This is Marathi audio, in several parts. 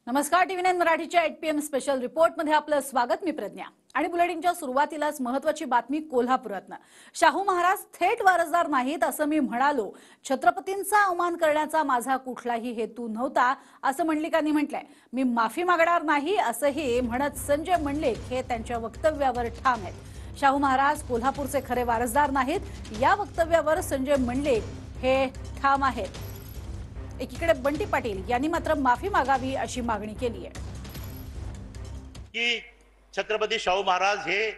नमस्कार. टीव्ही 9 मराठीच्या 8 PM स्पेशल रिपोर्ट मध्ये आपलं स्वागत. मी प्रज्ञा. आणि बुलेटिनच्या सुरुवातीलाच महत्त्वाची बातमी कोल्हापुरातनं. शाहू महाराज थेट वारसदार नाहीत असं मी म्हणालो. छत्रपतींचा अवमान करण्याचा माझा कुठलाही हेतू नव्हता असं मंडलिकांनी म्हटलंय. मी माफी मागणार नाही असंही म्हणत संजय मंडलिक हे त्यांच्या वक्तव्यावर ठाम आहेत. शाहू महाराज कोल्हापूरचे खरे वारसदार नाहीत, या वक्तव्यावर संजय मंडलिक हे ठाम आहेत. एकीकडे बंटी पाटील यांनी मात्र माफी मागावी अशी मागणी केली आहे की छत्रपती शाहू महाराज हे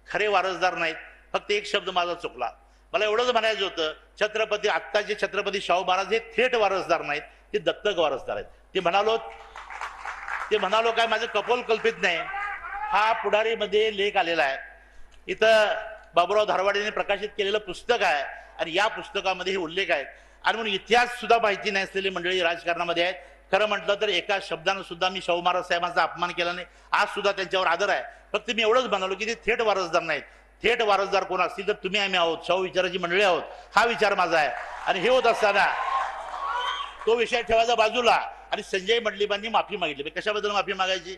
खरे वारसदार नाहीत. फक्त एक शब्द माझा चुकला. मला एवढंच म्हणायचं होतं, छत्रपती आत्ताचे छत्रपती शाहू महाराज हे थेट वारसदार नाहीत, ते दत्तक वारसदार आहेत. ते म्हणालो काय माझं कपोल कल्पित नाही. हा पुढारीमध्ये लेख आलेला आहे. इथं बाबूराव धारवाडेने प्रकाशित केलेलं पुस्तक आहे आणि या पुस्तकामध्ये हे उल्लेख आहे. आणि म्हणून इतिहास सुद्धा माहिती नाही असलेली मंडळी राजकारणामध्ये आहेत. खरं म्हटलं तर एका शब्दानं सुद्धा मी शाहू महाराज साहेबांचा अपमान केला नाही. आज सुद्धा त्यांच्यावर आदर आहे. फक्त मी एवढंच म्हणालो की ते थेट वारसदार नाहीत. थेट वारसदार कोण असतील तर तुम्ही आम्ही आहोत, शाहू विचाराची मंडळी आहोत, हा विचार माझा आहे. आणि हे होत असताना तो विषय ठेवायचा बाजूला आणि संजय मंडलिकांनी माफी मागितली. कशाबद्दल माफी मागायची?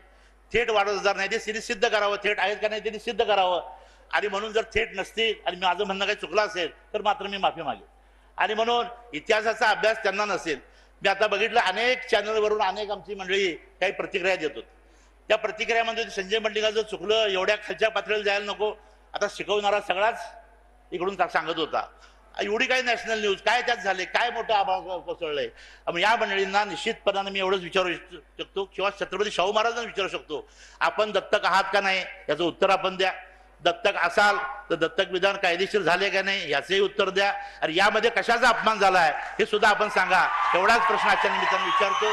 थेट वारसदार नाही ते सिद्ध करावं. थेट आहेत का नाही त्यांनी सिद्ध करावं. आणि म्हणून जर थेट नसतील आणि माझं म्हणणं काही चुकलं असेल तर मात्र मी माफी मागेन. आणि म्हणून इतिहासाचा अभ्यास त्यांना नसेल. मी आता बघितलं अनेक चॅनलवरून अनेक आमची मंडळी काही प्रतिक्रिया देतात. त्या प्रतिक्रियामध्ये संजय मंडलिकांचं चुकलं, एवढ्या खालच्या पातळीला जायला नको, आता शिकवणारा सगळाच इकडून सांगत होता. एवढी काय नॅशनल न्यूज काय त्यात झाले, काय मोठं आभाळ कोसळलंय. या मंडळींना निश्चितपणाने मी एवढंच विचारू शकतो किंवा छत्रपती शाहू महाराजांना विचारू शकतो, आपण दत्तक आहात का नाही याचं उत्तर आपण द्या. दत्तक असाल तर दत्तक विधान कायदेशीर झाले का नाही याचंही उत्तर द्या. आणि यामध्ये कशाचा अपमान झाला आहे हे सुद्धा आपण सांगा. एवढाच प्रश्न आजच्या निमित्ताने विचारतो.